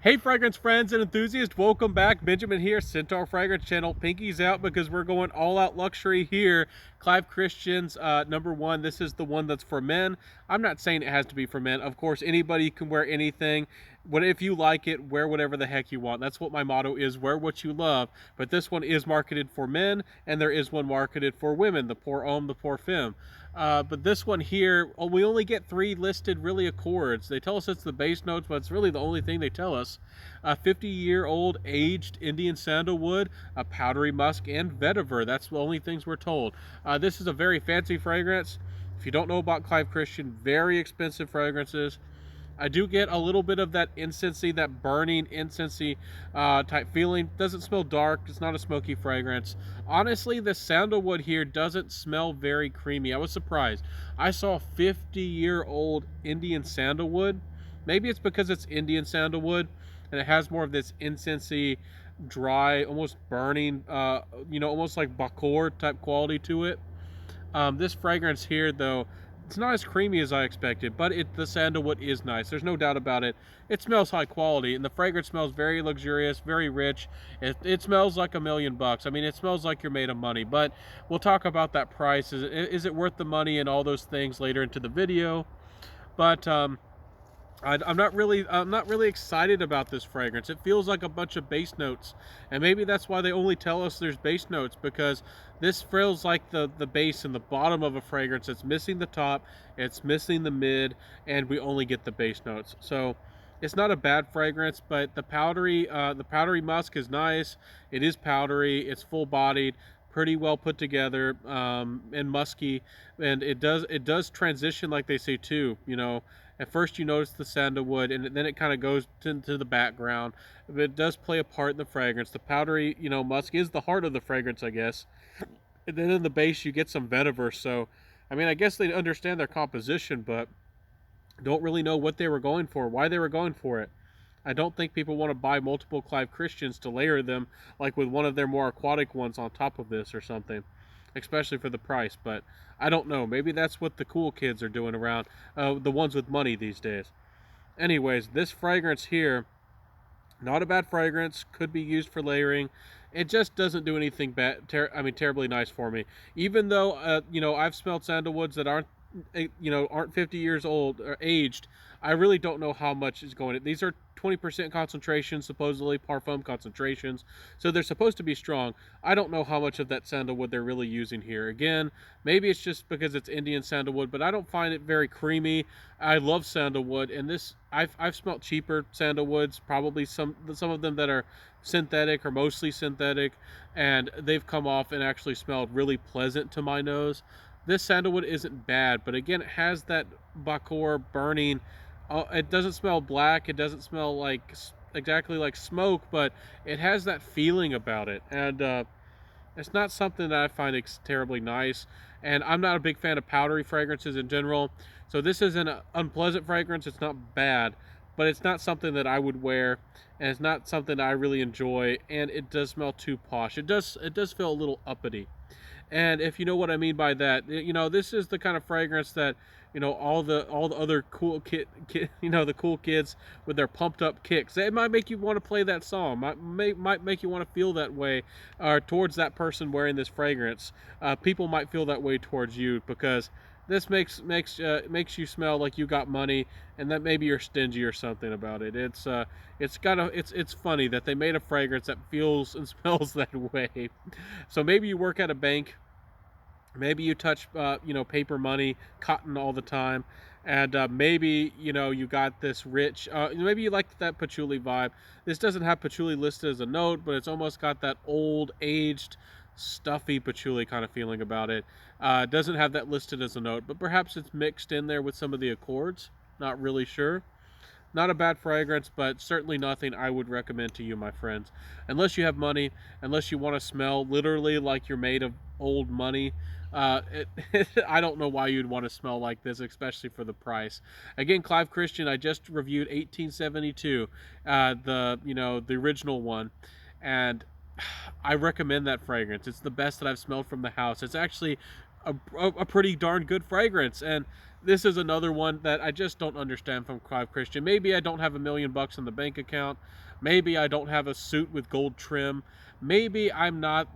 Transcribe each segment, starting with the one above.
Hey fragrance friends and enthusiasts, welcome back. Benjamin here, Centaur Fragrance Channel. Pinky's out because we're going all out luxury here. Clive Christian's number one. This is the one that's for men. I'm not saying it has to be for men. Of course, anybody can wear anything. If you like it, wear whatever the heck you want. That's what my motto is, wear what you love. But this one is marketed for men, and there is one marketed for women, the pour homme, the pour femme. But this one here, we only get 3 listed really accords. They tell us it's the base notes, but it's really the only thing they tell us. 50-year-old aged Indian sandalwood, a powdery musk, and vetiver. That's the only things we're told. This is a very fancy fragrance. If you don't know about Clive Christian, very expensive fragrances. I do get a little bit of that incensey, that burning incensey type feeling. Doesn't smell dark. It's not a smoky fragrance. Honestly, the sandalwood here doesn't smell very creamy. I was surprised. I saw 50-year-old Indian sandalwood. Maybe it's because it's Indian sandalwood and it has more of this incensey, dry, almost burning, almost like Bakor type quality to it. This fragrance here, though, it's not as creamy as I expected, but the sandalwood is nice. There's no doubt about it. It smells high quality, and the fragrance smells very luxurious, very rich. It smells like $1,000,000. I mean, it smells like you're made of money, but we'll talk about that price. Is it worth the money and all those things later into the video? But I'm not really excited about this fragrance. It feels like a bunch of base notes, and maybe that's why they only tell us there's base notes, because this feels like the base and the bottom of a fragrance. It's missing the top, it's missing the mid, and we only get the base notes. So it's not a bad fragrance, but the powdery musk is nice. It is powdery, it's full bodied, pretty well put together, and musky, and it does transition, like they say too. At first you notice the sandalwood, and then it kind of goes into the background, but it does play a part in the fragrance. The powdery, musk is the heart of the fragrance, I guess. And then in the base you get some vetiver. So I mean, I guess they understand their composition, but don't really know what they were going for, why they were going for it. I don't think people want to buy multiple Clive Christians to layer them, like with one of their more aquatic ones on top of this or something, especially for the price. But I don't know. Maybe that's what the cool kids are doing around, the ones with money these days. Anyways, this fragrance here, not a bad fragrance, could be used for layering. It just doesn't do anything terribly nice for me. Even though, I've smelled sandalwoods that aren't 50 years old or aged. I really don't know how much is going in. These are 20% concentration, supposedly parfum concentrations, so they're supposed to be strong. I don't know how much of that sandalwood they're really using here. Again, maybe it's just because it's Indian sandalwood, but I don't find it very creamy. I love sandalwood, and this I've smelled cheaper sandalwoods, probably some of them that are synthetic or mostly synthetic, and they've come off and actually smelled really pleasant to my nose. This sandalwood isn't bad, but again, it has that Bakor burning. It doesn't smell black. It doesn't smell exactly like smoke, but it has that feeling about it. And it's not something that I find terribly nice. And I'm not a big fan of powdery fragrances in general. So this is an unpleasant fragrance. It's not bad, but it's not something that I would wear. And it's not something that I really enjoy. And it does smell too posh. It does feel a little uppity. And if you know what I mean by that, this is the kind of fragrance that, all the other cool the cool kids with their pumped up kicks, it might make you want to play that song, might make you want to feel that way, or towards that person wearing this fragrance. People might feel that way towards you because this makes you smell like you got money, and that maybe you're stingy or something about it. It's funny that they made a fragrance that feels and smells that way. So maybe you work at a bank, maybe you touch paper money, cotton all the time, and maybe you got this rich, maybe you like that patchouli vibe. This doesn't have patchouli listed as a note, but it's almost got that old aged stuffy patchouli kind of feeling about it. Doesn't have that listed as a note, but perhaps it's mixed in there with some of the accords. Not really sure. Not a bad fragrance, but certainly nothing I would recommend to you, my friends. Unless you have money, unless you want to smell literally like you're made of old money. I don't know why you'd want to smell like this, especially for the price. Again, Clive Christian, I just reviewed 1872, the original one, and I recommend that fragrance. It's the best that I've smelled from the house. It's actually a pretty darn good fragrance, and this is another one that I just don't understand from Clive Christian. Maybe I don't have $1 million in the bank account. Maybe I don't have a suit with gold trim. Maybe I'm not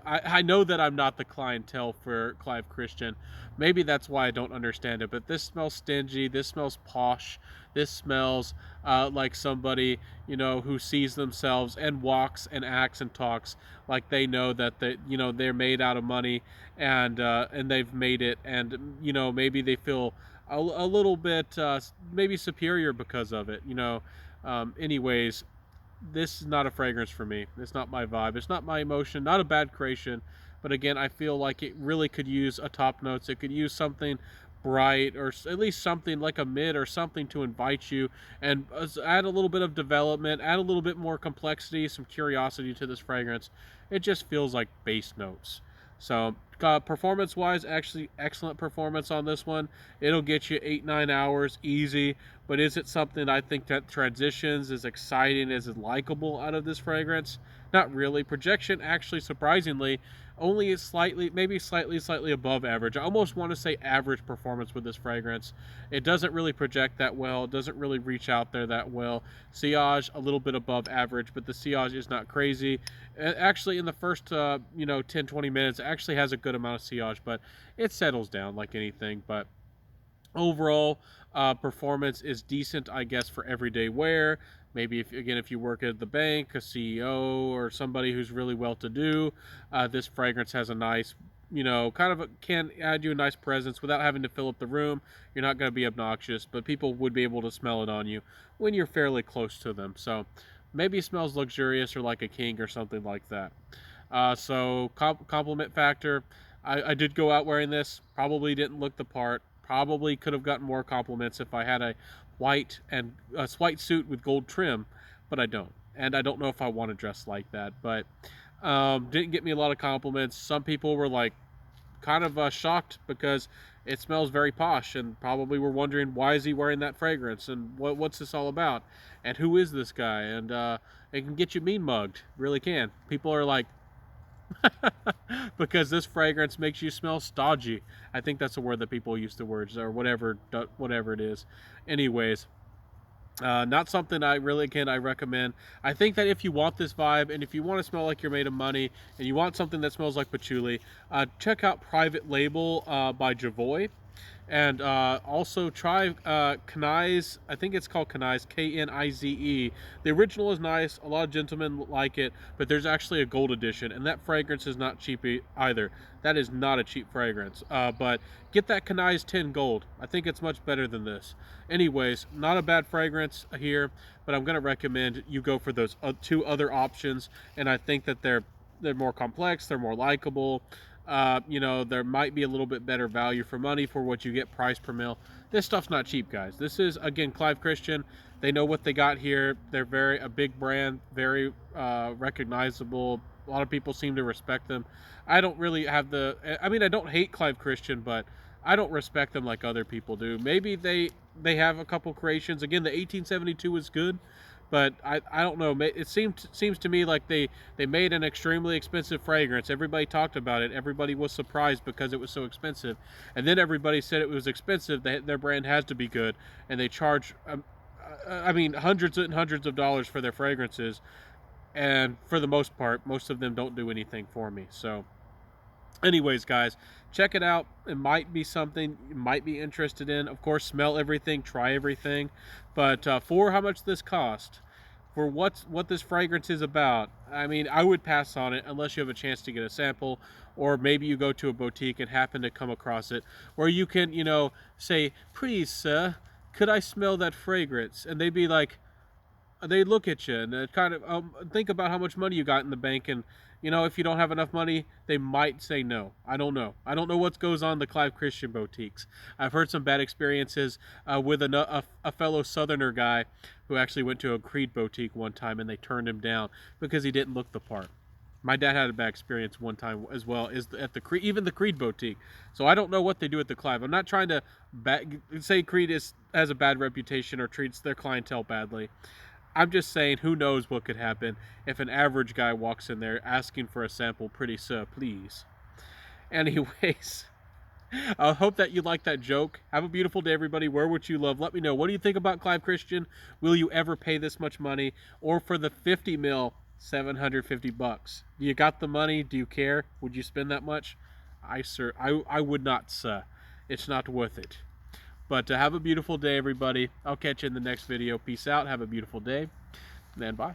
I know that I'm not the clientele for Clive Christian. Maybe that's why I don't understand it. But this smells stingy. This smells posh. This smells like somebody, who sees themselves and walks and acts and talks like they know that they're made out of money, and they've made it, and maybe they feel a little bit maybe superior because of it. Anyways, this is not a fragrance for me. It's not my vibe. It's not my emotion. Not a bad creation, but again, I feel like it really could use a top notes. It could use something bright, or at least something like a mid or something to invite you, and add a little bit of development, add a little bit more complexity, some curiosity to this fragrance. It just feels like base notes. So performance wise, actually excellent performance on this one. It'll get you 8-9 hours easy. But is it something I think that transitions, is exciting, is likable out of this fragrance? Not really. Projection, actually, surprisingly, only is slightly, maybe slightly above average. I almost want to say average performance with this fragrance. It doesn't really project that well. It doesn't really reach out there that well. Sillage, a little bit above average, but the sillage is not crazy. Actually, in the first 10-20 minutes, it actually has a good amount of sillage, but it settles down like anything. But overall, performance is decent, I guess, for everyday wear. Maybe if you work at the bank, a CEO, or somebody who's really well-to-do, this fragrance has a nice, can add you a nice presence without having to fill up the room. You're not going to be obnoxious, but people would be able to smell it on you when you're fairly close to them. So maybe it smells luxurious or like a king or something like that. So compliment factor. I did go out wearing this. Probably didn't look the part. Probably could have gotten more compliments if I had a white suit with gold trim, but I don't. And I don't know if I want to dress like that. But didn't get me a lot of compliments. Some people were like kind of shocked because it smells very posh, and probably were wondering, why is he wearing that fragrance, and what's this all about, and who is this guy? And it can get you mean mugged, really can. People are like, because this fragrance makes you smell stodgy. I think that's a word that people use, the words, or whatever it is. Anyways, not something I recommend. I think that if you want this vibe, and if you want to smell like you're made of money, and you want something that smells like patchouli, check out Private Label by Javoy. And also try Knize. I think it's called Knize, Knize. The original is nice. A lot of gentlemen like it, but there's actually a gold edition, and that fragrance is not cheap either. That is not a cheap fragrance. But get that Knize 10 gold. I think it's much better than this. Anyways, not a bad fragrance here, but I'm going to recommend you go for those two other options, and I think that they're more complex, they're more likable. There might be a little bit better value for money for what you get price per mil. This stuff's not cheap, guys. This is, again, Clive Christian. They know what they got here. They're a big brand, very recognizable. A lot of people seem to respect them. I don't really have I don't hate Clive Christian, but I don't respect them like other people do. Maybe they have a couple creations. Again, the 1872 is good, but I don't know. It seems to me like they made an extremely expensive fragrance. Everybody talked about it. Everybody was surprised because it was so expensive, and then everybody said it was expensive. Their brand has to be good, and they charge, hundreds and hundreds of dollars for their fragrances, and for the most part, most of them don't do anything for me. So anyways, guys, check it out. It might be something you might be interested in. Of course, smell everything, try everything. But for how much this cost, for what this fragrance is about, I would pass on it unless you have a chance to get a sample, or maybe you go to a boutique and happen to come across it, where you can, say, "Please, sir, could I smell that fragrance?" And they'd be like, they look at you and kind of think about how much money you got in the bank, and if you don't have enough money, they might say no. I don't know what goes on in the Clive Christian boutiques. I've heard some bad experiences with a fellow southerner guy who actually went to a Creed boutique one time, and they turned him down because he didn't look the part. My dad had a bad experience one time as well, at the Creed, even the Creed boutique. So I don't know what they do at the Clive. I'm not trying to say Creed has a bad reputation or treats their clientele badly. I'm just saying, who knows what could happen if an average guy walks in there asking for a sample. Pretty sir, please. Anyways, I hope that you like that joke. Have a beautiful day, everybody. Wear what you love. Let me know. What do you think about Clive Christian? Will you ever pay this much money? Or for the 50 mil, 750 bucks? You got the money? Do you care? Would you spend that much? I would not, sir. It's not worth it. But have a beautiful day, everybody. I'll catch you in the next video. Peace out. Have a beautiful day. And bye.